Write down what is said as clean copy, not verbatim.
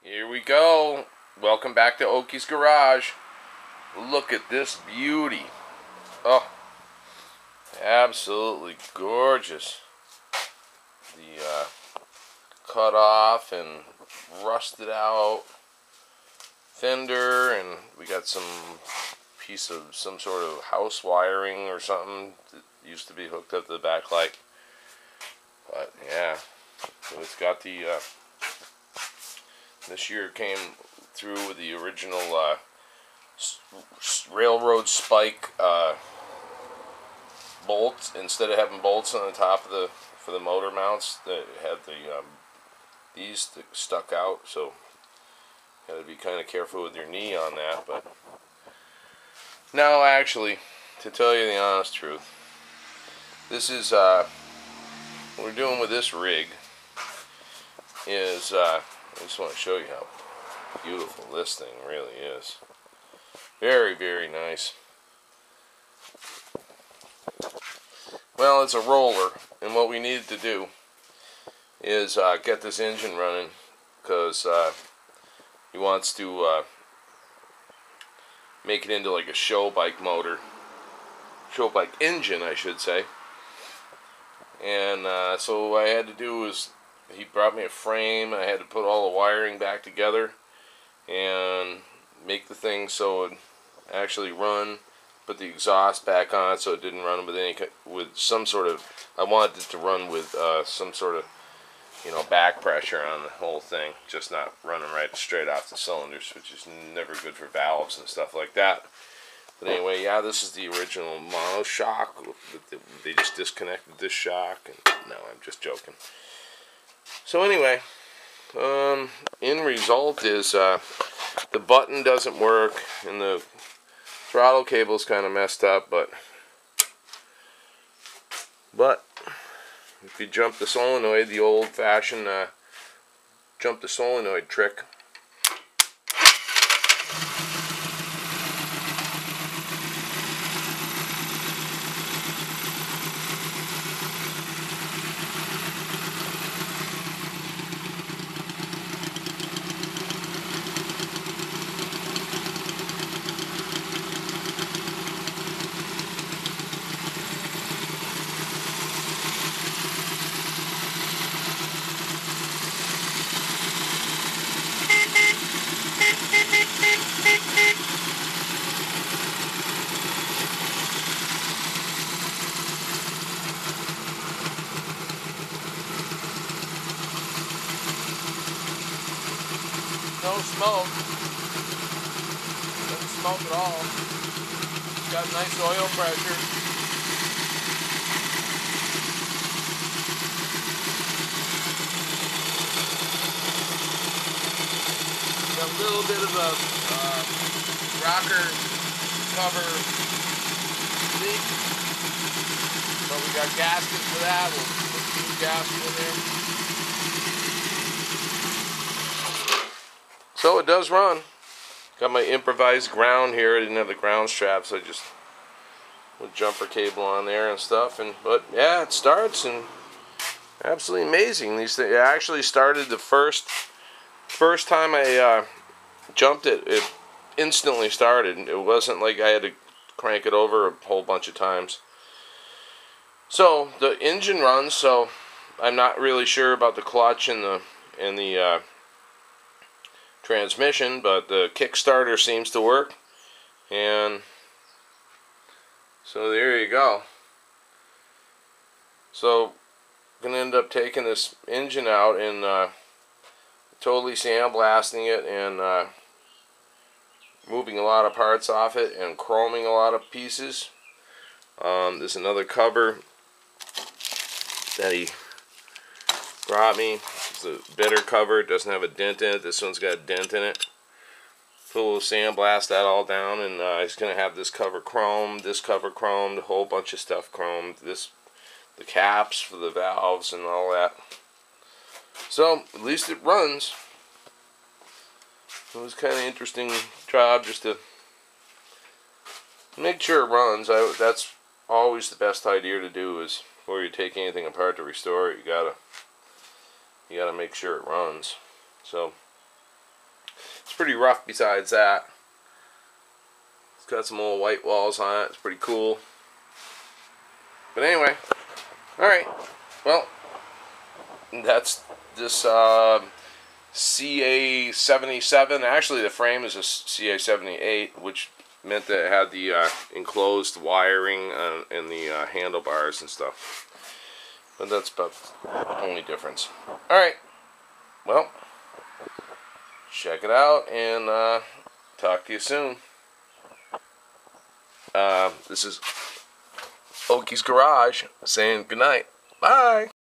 Here we go. Welcome back to Oakys Garage. Look at this beauty. Oh, absolutely gorgeous. The cut off and rusted out fender, and we got some piece of some sort of house wiring or something that used to be hooked up to the backlight. But yeah, so it's got the this year came through with the original railroad spike bolts. Instead of having bolts on the top of for the motor mounts, that had these that stuck out. So you got to be kind of careful with your knee on that. But no, actually, to tell you the honest truth, this is what we're doing with this rig is I just want to show you how beautiful this thing really is. Very, very nice. Well, it's a roller, and what we needed to do is get this engine running, because he wants to make it into like a show bike motor, show bike engine, I should say. And so what I had to do was, he brought me a frame. I had to put all the wiring back together and make the thing so it actually run. Put the exhaust back on so it didn't run with some sort of. I wanted it to run with some sort of, back pressure on the whole thing, just not running right straight off the cylinders, which is never good for valves and stuff like that. But anyway, yeah, this is the original mono shock. They just disconnected this shock, and no, I'm just joking. So anyway, end result is the button doesn't work, and the throttle cable's kind of messed up, but if you jump the solenoid, the old-fashioned jump the solenoid trick, no smoke. Doesn't smoke at all. It's got nice oil pressure. Got a little bit of a rocker cover leak, but we got gaskets for that. We'll put the new gasket in there. So it does run. Got my improvised ground here. I didn't have the ground strap, so I just with jumper cable on there and stuff. But yeah, it starts, and absolutely amazing. These things, it actually started the first time I jumped it. It instantly started. It wasn't like I had to crank it over a whole bunch of times. So the engine runs. So I'm not really sure about the clutch and the transmission, but the Kickstarter seems to work, and so there you go. So I'm gonna end up taking this engine out and totally sandblasting it and moving a lot of parts off it and chroming a lot of pieces. There's another cover that he brought me. It's a better cover. It doesn't have a dent in it. This one's got a dent in it. We'll sandblast that all down, and he's going to have this cover chromed, this cover chromed, a whole bunch of stuff chromed, the caps for the valves and all that. So at least it runs. It was kind of an interesting job just to make sure it runs. That's always the best idea to do, is before you take anything apart to restore it, you gotta make sure it runs. So It's pretty rough besides that. It's got some old white walls on it. It's pretty cool. But anyway, alright. Well, that's this CA77. Actually, the frame is a CA78, which meant that it had the enclosed wiring and the handlebars and stuff. But that's about the only difference. Alright. Well, check it out and talk to you soon. This is Oakys Garage saying goodnight. Bye.